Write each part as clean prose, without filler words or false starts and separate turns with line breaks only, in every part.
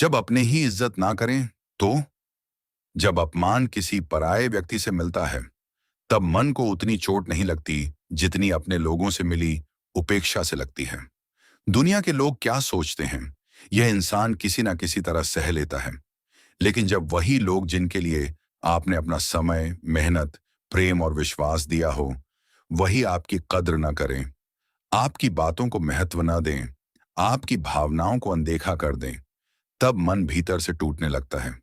जब अपने ही इज्जत ना करें तो जब अपमान किसी पराये व्यक्ति से मिलता है, तब मन को उतनी चोट नहीं लगती जितनी अपने लोगों से मिली उपेक्षा से लगती है। दुनिया के लोग क्या सोचते हैं, यह इंसान किसी ना किसी तरह सह लेता है। लेकिन जब वही लोग जिनके लिए आपने अपना समय, मेहनत, प्रेम और विश्वास दिया हो, वही आपकी कद्र न करें, आपकी बातों को महत्व न दें, आपकी भावनाओं को अनदेखा कर दें, तब मन भीतर से टूटने लगता है।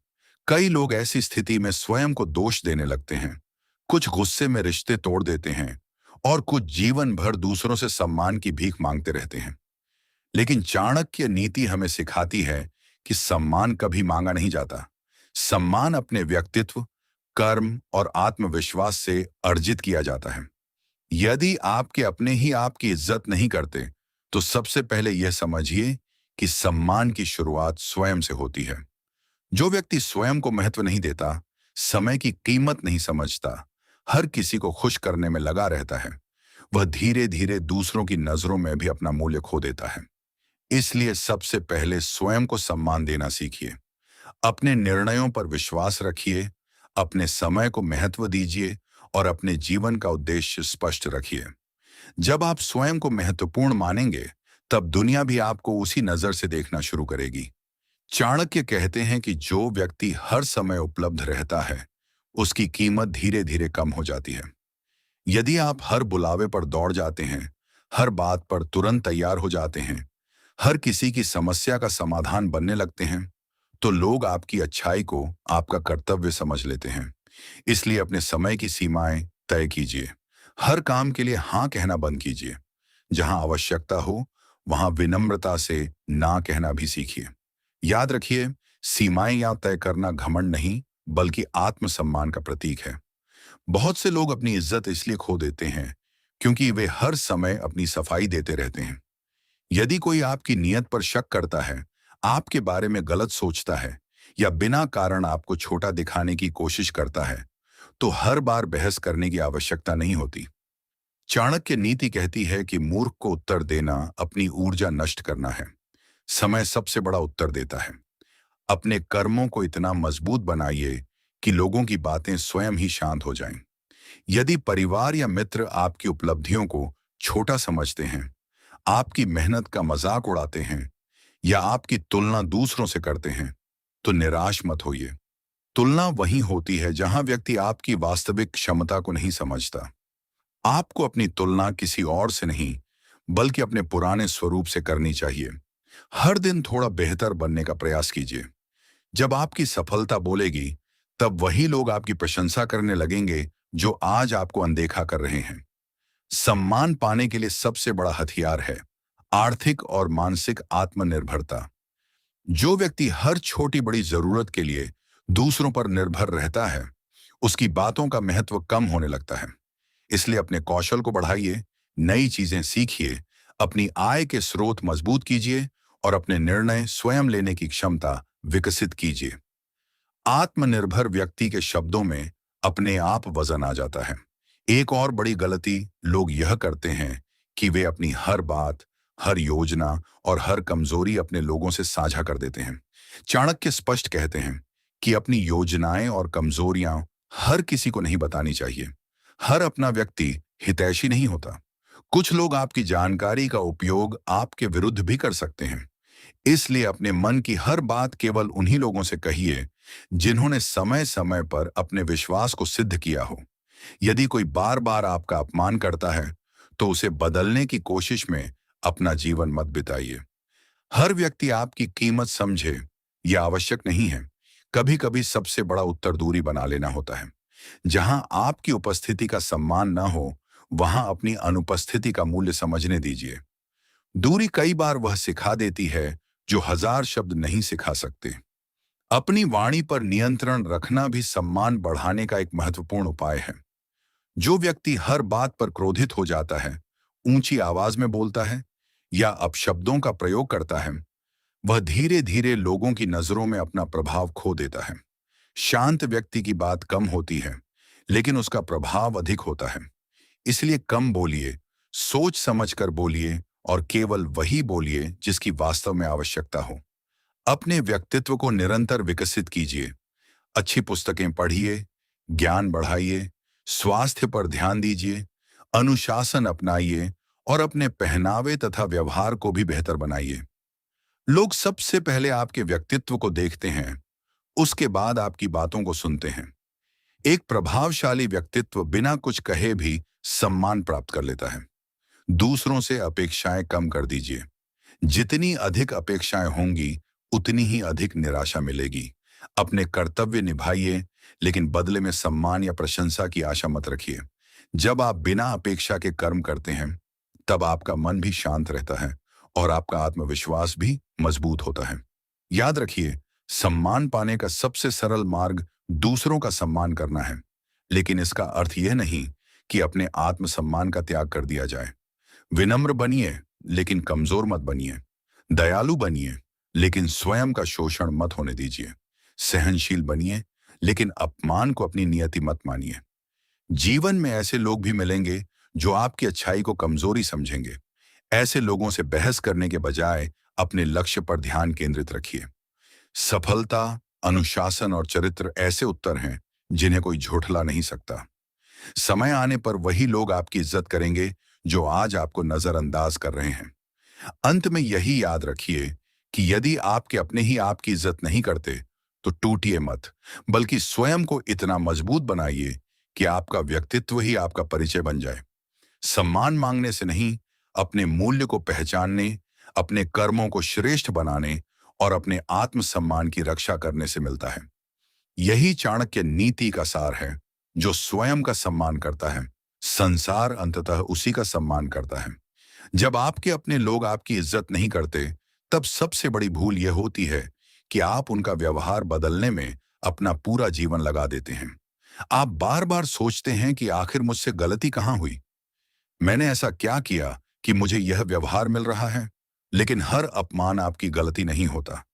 कई लोग ऐसी स्थिति में स्वयं को दोष देने लगते हैं, कुछ गुस्से में रिश्ते तोड़ देते हैं और कुछ जीवन भर दूसरों से सम्मान की भीख मांगते रहते हैं। लेकिन चाणक्य नीति हमें सिखाती है कि सम्मान कभी मांगा नहीं जाता। सम्मान अपने व्यक्तित्व, कर्म और आत्मविश्वास से अर्जित किया जाता है। यदि आपके अपने ही आपकी इज्जत नहीं करते, तो सबसे पहले यह समझिए कि सम्मान की शुरुआत स्वयं से होती है। जो व्यक्ति स्वयं को महत्व नहीं देता, समय की कीमत नहीं समझता, हर किसी को खुश करने में लगा रहता है, वह धीरे धीरे दूसरों की नजरों में भी अपना मूल्य खो देता है। इसलिए सबसे पहले स्वयं को सम्मान देना सीखिए। अपने निर्णयों पर विश्वास रखिए, अपने समय को महत्व दीजिए और अपने जीवन का उद्देश्य स्पष्ट रखिए। जब आप स्वयं को महत्वपूर्ण मानेंगे, तब दुनिया भी आपको उसी नजर से देखना शुरू करेगी। चाणक्य कहते हैं कि जो व्यक्ति हर समय उपलब्ध रहता है, उसकी कीमत धीरे धीरे कम हो जाती है। यदि आप हर बुलावे पर दौड़ जाते हैं, हर बात पर तुरंत तैयार हो जाते हैं, हर किसी की समस्या का समाधान बनने लगते हैं, तो लोग आपकी अच्छाई को आपका कर्तव्य समझ लेते हैं। इसलिए अपने समय की सीमाएं तय कीजिए। हर काम के लिए हाँ कहना बंद कीजिए। जहां आवश्यकता हो, वहां विनम्रता से ना कहना भी सीखिए। याद रखिए, सीमाएं या तय करना घमंड नहीं, बल्कि आत्मसम्मान का प्रतीक है। बहुत से लोग अपनी इज्जत इसलिए खो देते हैं क्योंकि वे हर समय अपनी सफाई देते रहते हैं। यदि कोई आपकी नीयत पर शक करता है, आपके बारे में गलत सोचता है या बिना कारण आपको छोटा दिखाने की कोशिश करता है, तो हर बार बहस करने की आवश्यकता नहीं होती। चाणक्य नीति कहती है कि मूर्ख को उत्तर देना अपनी ऊर्जा नष्ट करना है। समय सबसे बड़ा उत्तर देता है। अपने कर्मों को इतना मजबूत बनाइए कि लोगों की बातें स्वयं ही शांत हो जाएं। यदि परिवार या मित्र आपकी उपलब्धियों को छोटा समझते हैं, आपकी मेहनत का मजाक उड़ाते हैं या आपकी तुलना दूसरों से करते हैं, तो निराश मत होइए। तुलना वहीं होती है जहां व्यक्ति आपकी वास्तविक क्षमता को नहीं समझता। आपको अपनी तुलना किसी और से नहीं, बल्कि अपने पुराने स्वरूप से करनी चाहिए। हर दिन थोड़ा बेहतर बनने का प्रयास कीजिए। जब आपकी सफलता बोलेगी, तब वही लोग आपकी प्रशंसा करने लगेंगे जो आज आपको अनदेखा कर रहे हैं। सम्मान पाने के लिए सबसे बड़ा हथियार है आर्थिक और मानसिक आत्मनिर्भरता। जो व्यक्ति हर छोटी बड़ी जरूरत के लिए दूसरों पर निर्भर रहता है, उसकी बातों का महत्व कम होने लगता है। इसलिए अपने कौशल को बढ़ाइए, नई चीजें सीखिए, अपनी आय के स्रोत मजबूत कीजिए और अपने निर्णय स्वयं लेने की क्षमता विकसित कीजिए। आत्मनिर्भर व्यक्ति के शब्दों में अपने आप वजन आ जाता है। एक और बड़ी गलती लोग यह करते हैं कि वे अपनी हर बात, हर योजना और हर कमजोरी अपने लोगों से साझा कर देते हैं। चाणक्य स्पष्ट कहते हैं कि अपनी योजनाएं और कमजोरियां हर किसी को नहीं बतानी चाहिए। हर अपना व्यक्ति हितैषी नहीं होता। कुछ लोग आपकी जानकारी का उपयोग आपके विरुद्ध भी कर सकते हैं। इसलिए अपने मन की हर बात केवल उन्हीं लोगों से कहिए जिन्होंने समय समय पर अपने विश्वास को सिद्ध किया हो। यदि कोई बार बार आपका अपमान करता है, तो उसे बदलने की कोशिश में अपना जीवन मत बिताइए। हर व्यक्ति आपकी कीमत समझे, यह आवश्यक नहीं है। कभी कभी सबसे बड़ा उत्तर दूरी बना लेना होता है। जहां आपकी उपस्थिति का सम्मान न हो, वहां अपनी अनुपस्थिति का मूल्य समझने दीजिए। दूरी कई बार वह सिखा देती है जो हजार शब्द नहीं सिखा सकते। अपनी वाणी पर नियंत्रण रखना भी सम्मान बढ़ाने का एक महत्वपूर्ण उपाय है। जो व्यक्ति हर बात पर क्रोधित हो जाता है, ऊंची आवाज में बोलता है या अपशब्दों का प्रयोग करता है, वह धीरे धीरे लोगों की नजरों में अपना प्रभाव खो देता है। शांत व्यक्ति की बात कम होती है, लेकिन उसका प्रभाव अधिक होता है। इसलिए कम बोलिए, सोच समझकर बोलिए और केवल वही बोलिए जिसकी वास्तव में आवश्यकता हो। अपने व्यक्तित्व को निरंतर विकसित कीजिए। अच्छी पुस्तकें पढ़िए, ज्ञान बढ़ाइए, स्वास्थ्य पर ध्यान दीजिए, अनुशासन अपनाइए और अपने पहनावे तथा व्यवहार को भी बेहतर बनाइए। लोग सबसे पहले आपके व्यक्तित्व को देखते हैं, उसके बाद आपकी बातों को सुनते हैं। एक प्रभावशाली व्यक्तित्व बिना कुछ कहे भी सम्मान प्राप्त कर लेता है। दूसरों से अपेक्षाएं कम कर दीजिए। जितनी अधिक अपेक्षाएं होंगी, उतनी ही अधिक निराशा मिलेगी। अपने कर्तव्य निभाइए, लेकिन बदले में सम्मान या प्रशंसा की आशा मत रखिए। जब आप बिना अपेक्षा के कर्म करते हैं, तब आपका मन भी शांत रहता है और आपका आत्मविश्वास भी मजबूत होता है। याद रखिए, सम्मान पाने का सबसे सरल मार्ग दूसरों का सम्मान करना है, लेकिन इसका अर्थ यह नहीं कि अपने आत्मसम्मान का त्याग कर दिया जाए। विनम्र बनिए, लेकिन कमजोर मत बनिए। दयालु बनिए, लेकिन स्वयं का शोषण मत होने दीजिए। सहनशील बनिए, लेकिन अपमान को अपनी नियति मत मानिए। जीवन में ऐसे लोग भी मिलेंगे जो आपकी अच्छाई को कमजोरी समझेंगे। ऐसे लोगों से बहस करने के बजाय अपने लक्ष्य पर ध्यान केंद्रित रखिए। सफलता, अनुशासन और चरित्र ऐसे उत्तर हैं जिन्हें कोई झुठला नहीं सकता। समय आने पर वही लोग आपकी इज्जत करेंगे जो आज आपको नजरअंदाज कर रहे हैं। अंत में यही याद रखिए कि यदि आपके अपने ही आपकी इज्जत नहीं करते, तो टूटिए मत, बल्कि स्वयं को इतना मजबूत बनाइए कि आपका व्यक्तित्व ही आपका परिचय बन जाए। सम्मान मांगने से नहीं, अपने मूल्य को पहचानने, अपने कर्मों को श्रेष्ठ बनाने और अपने आत्मसम्मान की रक्षा करने से मिलता है। यही चाणक्य नीति का सार है। जो स्वयं का सम्मान करता है, संसार अंततः उसी का सम्मान करता है। जब आपके अपने लोग आपकी इज्जत नहीं करते, तब सबसे बड़ी भूल यह होती है कि आप उनका व्यवहार बदलने में अपना पूरा जीवन लगा देते हैं। आप बार बार सोचते हैं कि आखिर मुझसे गलती कहाँ हुई, मैंने ऐसा क्या किया कि मुझे यह व्यवहार मिल रहा है। लेकिन हर अपमान आपकी गलती नहीं होता।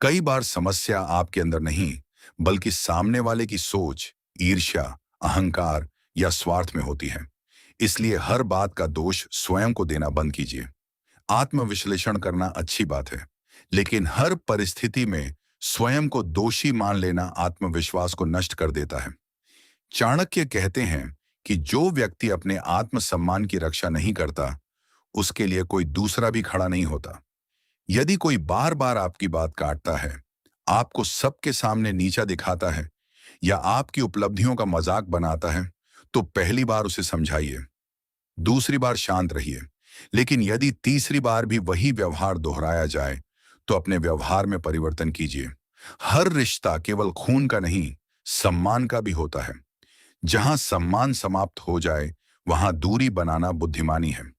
कई बार समस्या आपके अंदर नहीं, बल्कि सामने वाले की सोच, ईर्ष्या, अहंकार या स्वार्थ में होती है। इसलिए हर बात का दोष स्वयं को देना बंद कीजिए। आत्मविश्लेषण करना अच्छी बात है, लेकिन हर परिस्थिति में स्वयं को दोषी मान लेना आत्मविश्वास को नष्ट कर देता है। चाणक्य कहते हैं कि जो व्यक्ति अपने आत्मसम्मान की रक्षा नहीं करता, उसके लिए कोई दूसरा भी खड़ा नहीं होता। यदि कोई बार बार आपकी बात काटता है, आपको सबके सामने नीचा दिखाता है या आपकी उपलब्धियों का मजाक बनाता है, तो पहली बार उसे समझाइए, दूसरी बार शांत रहिए। लेकिन यदि तीसरी बार भी वही व्यवहार दोहराया जाए, तो अपने व्यवहार में परिवर्तन कीजिए। हर रिश्ता केवल खून का नहीं, सम्मान का भी होता है। जहां सम्मान समाप्त हो जाए, वहां दूरी बनाना बुद्धिमानी है।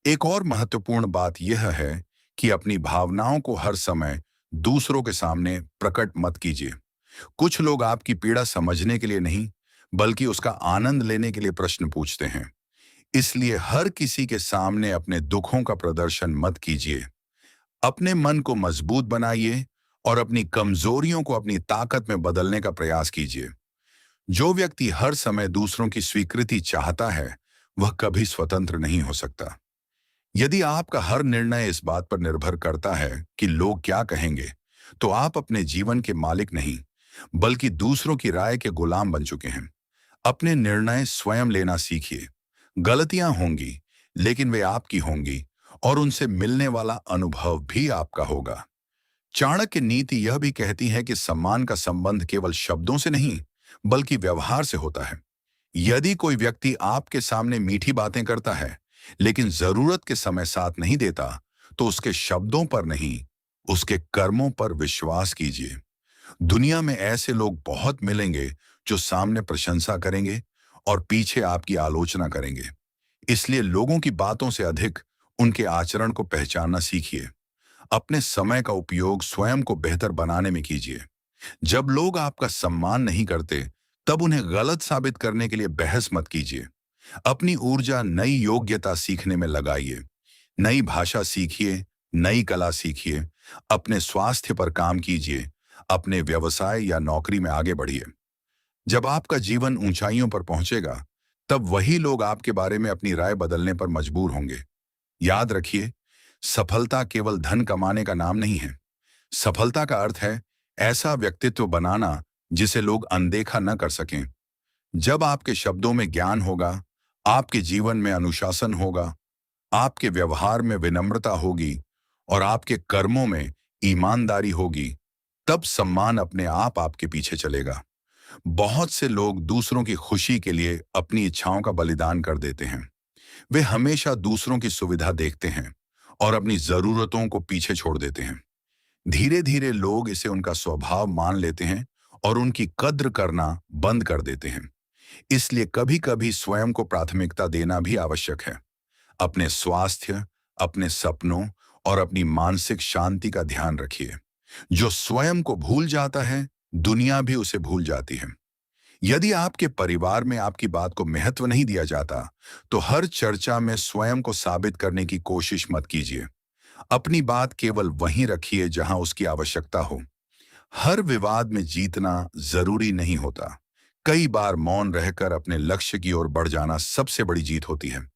एक और महत्वपूर्ण बात यह है कि अपनी भावनाओं को हर समय दूसरों के सामने प्रकट मत कीजिए। कुछ लोग आपकी पीड़ा समझने के लिए नहीं, बल्कि उसका आनंद लेने के लिए प्रश्न पूछते हैं। इसलिए हर किसी के सामने अपने दुखों का प्रदर्शन मत कीजिए। अपने मन को मजबूत बनाइए और अपनी कमजोरियों को अपनी ताकत में बदलने का प्रयास कीजिए। जो व्यक्ति हर समय दूसरों की स्वीकृति चाहता है, वह कभी स्वतंत्र नहीं हो सकता। यदि आपका हर निर्णय इस बात पर निर्भर करता है कि लोग क्या कहेंगे, तो आप अपने जीवन के मालिक नहीं, बल्कि दूसरों की राय के गुलाम बन चुके हैं। अपने निर्णय स्वयं लेना सीखिए। गलतियां होंगी, लेकिन वे आपकी होंगी और उनसे मिलने वाला अनुभव भी आपका होगा। चाणक्य नीति यह भी कहती है कि सम्मान का संबंध केवल शब्दों से नहीं, बल्कि व्यवहार से होता है। यदि कोई व्यक्ति आपके सामने मीठी बातें करता है, लेकिन जरूरत के समय साथ नहीं देता, तो उसके शब्दों पर नहीं, उसके कर्मों पर विश्वास कीजिए। दुनिया में ऐसे लोग बहुत मिलेंगे जो सामने प्रशंसा करेंगे और पीछे आपकी आलोचना करेंगे। इसलिए लोगों की बातों से अधिक उनके आचरण को पहचानना सीखिए। अपने समय का उपयोग स्वयं को बेहतर बनाने में कीजिए। जब लोग आपका सम्मान नहीं करते, तब उन्हें गलत साबित करने के लिए बहस मत कीजिए। अपनी ऊर्जा नई योग्यता सीखने में लगाइए। नई भाषा सीखिए, नई कला सीखिए, अपने स्वास्थ्य पर काम कीजिए, अपने व्यवसाय या नौकरी में आगे बढ़िए। जब आपका जीवन ऊंचाइयों पर पहुंचेगा, तब वही लोग आपके बारे में अपनी राय बदलने पर मजबूर होंगे। याद रखिए, सफलता केवल धन कमाने का नाम नहीं है। सफलता का अर्थ है ऐसा व्यक्तित्व बनाना जिसे लोग अनदेखा न कर सकें। जब आपके शब्दों में ज्ञान होगा, आपके जीवन में अनुशासन होगा, आपके व्यवहार में विनम्रता होगी और आपके कर्मों में ईमानदारी होगी, तब सम्मान अपने आप आपके पीछे चलेगा। बहुत से लोग दूसरों की खुशी के लिए अपनी इच्छाओं का बलिदान कर देते हैं। वे हमेशा दूसरों की सुविधा देखते हैं और अपनी जरूरतों को पीछे छोड़ देते हैं। धीरे धीरे लोग इसे उनका स्वभाव मान लेते हैं और उनकी कद्र करना बंद कर देते हैं। इसलिए कभी कभी स्वयं को प्राथमिकता देना भी आवश्यक है। अपने स्वास्थ्य, अपने सपनों और अपनी मानसिक शांति का ध्यान रखिए। जो स्वयं को भूल जाता है, दुनिया भी उसे भूल जाती है। यदि आपके परिवार में आपकी बात को महत्व नहीं दिया जाता, तो हर चर्चा में स्वयं को साबित करने की कोशिश मत कीजिए। अपनी बात केवल वहीं रखिए जहां उसकी आवश्यकता हो। हर विवाद में जीतना जरूरी नहीं होता। कई बार मौन रहकर अपने लक्ष्य की ओर बढ़ जाना सबसे बड़ी जीत होती है।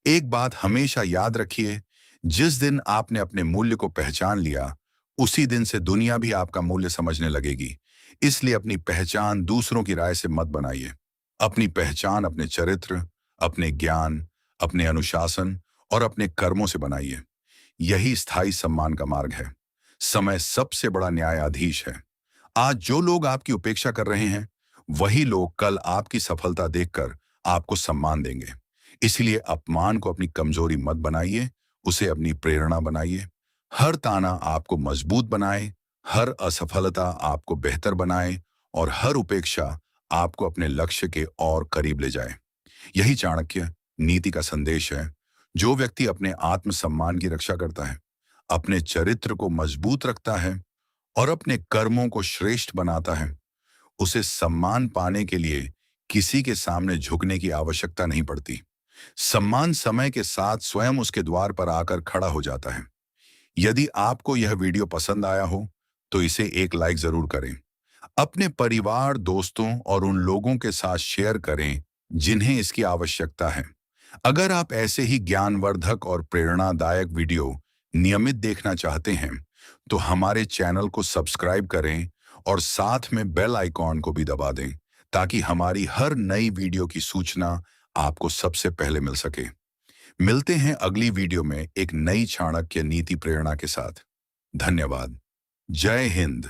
एक बात हमेशा याद रखिए, जिस दिन आपने अपने मूल्य को पहचान लिया, उसी दिन से दुनिया भी आपका मूल्य समझने लगेगी। इसलिए अपनी पहचान दूसरों की राय से मत बनाइए। अपनी पहचान अपने चरित्र, अपने ज्ञान, अपने अनुशासन और अपने कर्मों से बनाइए। यही स्थायी सम्मान का मार्ग है। समय सबसे बड़ा न्यायाधीश है। आज जो लोग आपकी उपेक्षा कर रहे हैं, वही लोग कल आपकी सफलता देखकर आपको सम्मान देंगे। इसलिए अपमान को अपनी कमजोरी मत बनाइए, उसे अपनी प्रेरणा बनाइए। हर ताना आपको मजबूत बनाए, हर असफलता आपको बेहतर बनाए और हर उपेक्षा आपको अपने लक्ष्य के और करीब ले जाए। यही चाणक्य नीति का संदेश है। जो व्यक्ति अपने आत्मसम्मान की रक्षा करता है, अपने चरित्र को मजबूत रखता है और अपने कर्मों को श्रेष्ठ बनाता है, उसे सम्मान पाने के लिए किसी के सामने झुकने की आवश्यकता नहीं पड़ती। सम्मान समय के साथ स्वयं उसके द्वार पर आकर खड़ा हो जाता है। यदि आपको यह वीडियो पसंद आया हो, तो इसे एक लाइक जरूर करें। अपने परिवार, दोस्तों और उन लोगों के साथ शेयर करें जिन्हें इसकी आवश्यकता है। अगर आप ऐसे ही ज्ञानवर्धक और प्रेरणादायक वीडियो नियमित देखना चाहते हैं, तो हमारे चैनल को सब्सक्राइब करें और साथ में बेल आइकॉन को भी दबा दें, ताकि हमारी हर नई वीडियो की सूचना आपको सबसे पहले मिल सके। मिलते हैं अगली वीडियो में एक नई चाणक्य नीति प्रेरणा के साथ। धन्यवाद। जय हिंद।